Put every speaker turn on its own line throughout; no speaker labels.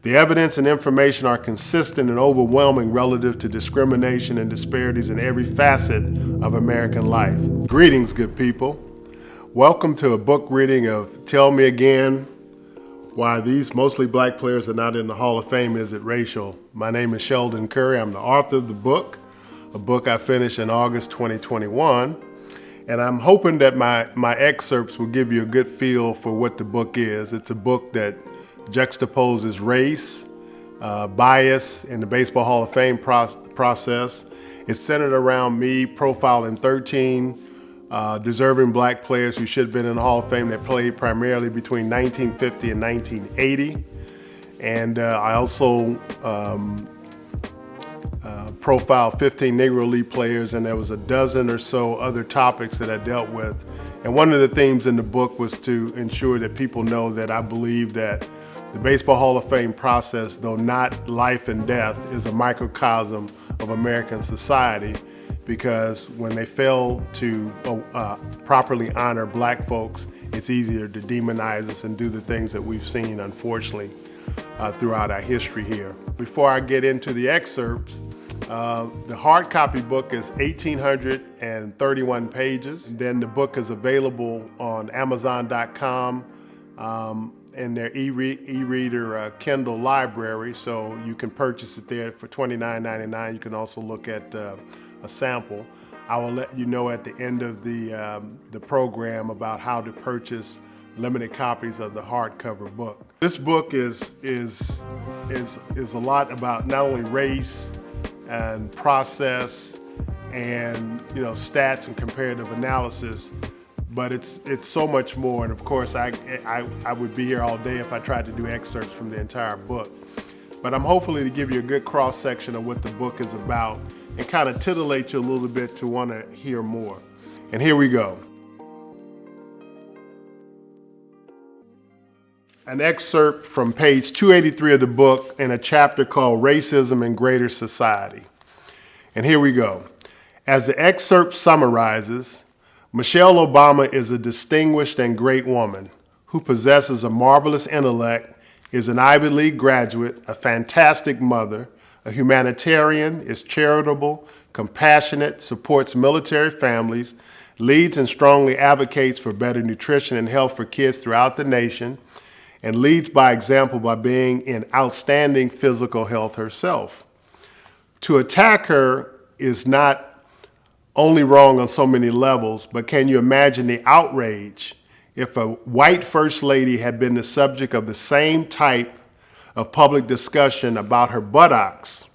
The evidence and information are consistent and overwhelming relative to discrimination and disparities in every facet of American life. Greetings, good people. Welcome to a book reading of Tell Me Again Why These Mostly Black Players Are Not in the Hall of Fame. Is It Racial? My name is Sheldon Curry. I'm the author of the book, a book I finished in August 2021. And I'm hoping that my excerpts will give you a good feel for what the book is. It's a book that juxtaposes race, bias in the Baseball Hall of Fame process. It's centered around me profiling 13 deserving black players who should have been in the Hall of Fame that played primarily between 1950 and 1980. And I also profiled 15 Negro League players, and there was a dozen or so other topics that I dealt with. And one of the themes in the book was to ensure that people know that I believe that the Baseball Hall of Fame process, though not life and death, is a microcosm of American society, because when they fail to properly honor black folks, it's easier to demonize us and do the things that we've seen, unfortunately, throughout our history here. Before I get into the excerpts, the hard copy book is 1,831 pages. And then the book is available on Amazon.com in their e-reader Kindle library, so you can purchase it there for $29.99. You can also look at a sample. I will let you know at the end of the program about how to purchase limited copies of the hardcover book. This book is a lot about not only race and process and stats and comparative analysis, but it's so much more. And of course, I would be here all day if I tried to do excerpts from the entire book. But I'm hopefully to give you a good cross section of what the book is about and kind of titillate you a little bit to want to hear more. And here we go. An excerpt from page 283 of the book in a chapter called Racism in Greater Society. And here we go. As the excerpt summarizes, Michelle Obama is a distinguished and great woman who possesses a marvelous intellect, is an Ivy League graduate, a fantastic mother, a humanitarian, is charitable, compassionate, supports military families, leads and strongly advocates for better nutrition and health for kids throughout the nation, and leads by example by being in outstanding physical health herself. To attack her is not only wrong on so many levels, but can you imagine the outrage if a white first lady had been the subject of the same type of public discussion about her buttocks,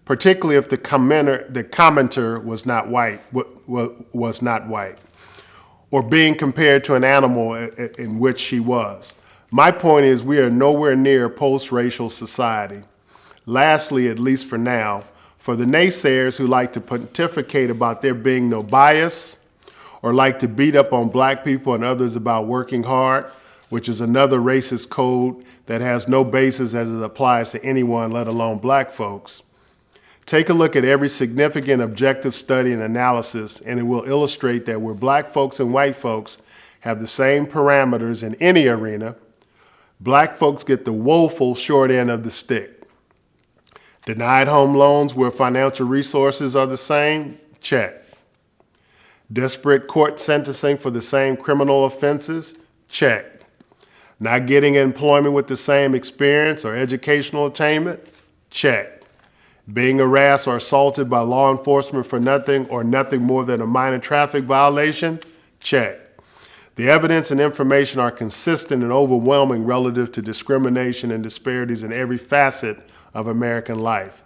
particularly if the commenter was not white, or being compared to an animal in which she was. My point is, we are nowhere near a post-racial society. Lastly, at least for now, for the naysayers who like to pontificate about there being no bias or like to beat up on black people and others about working hard, which is another racist code that has no basis as it applies to anyone, let alone black folks. Take a look at every significant objective study and analysis, and it will illustrate that where black folks and white folks have the same parameters in any arena, black folks get the woeful short end of the stick. Denied home loans where financial resources are the same? Check. Desperate court sentencing for the same criminal offenses? Check. Not getting employment with the same experience or educational attainment? Check. Being harassed or assaulted by law enforcement for nothing or nothing more than a minor traffic violation? Check. The evidence and information are consistent and overwhelming relative to discrimination and disparities in every facet of American life.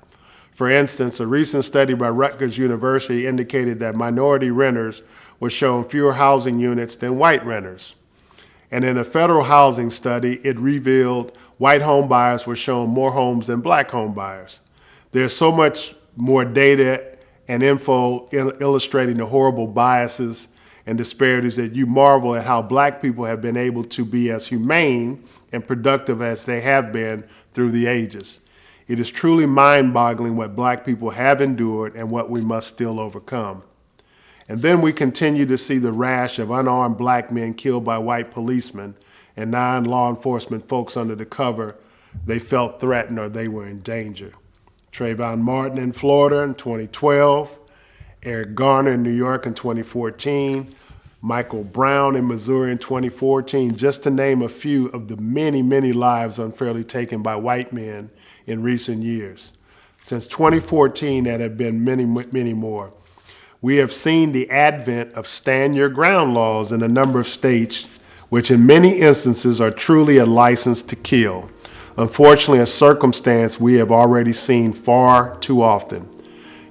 For instance, a recent study by Rutgers University indicated that minority renters were shown fewer housing units than white renters. And in a federal housing study, it revealed white home buyers were shown more homes than black home buyers. There's so much more data and info illustrating the horrible biases and disparities that you marvel at how black people have been able to be as humane and productive as they have been through the ages. It is truly mind-boggling what black people have endured and what we must still overcome. And then we continue to see the rash of unarmed black men killed by white policemen and non-law enforcement folks under the cover they felt threatened or they were in danger. Trayvon Martin in Florida in 2012, Eric Garner in New York in 2014, Michael Brown in Missouri in 2014, just to name a few of the many, many lives unfairly taken by white men in recent years. Since 2014, there have been many, many more. We have seen the advent of stand your ground laws in a number of states, which in many instances are truly a license to kill. Unfortunately, a circumstance we have already seen far too often.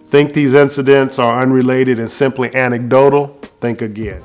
Think these incidents are unrelated and simply anecdotal? Think again.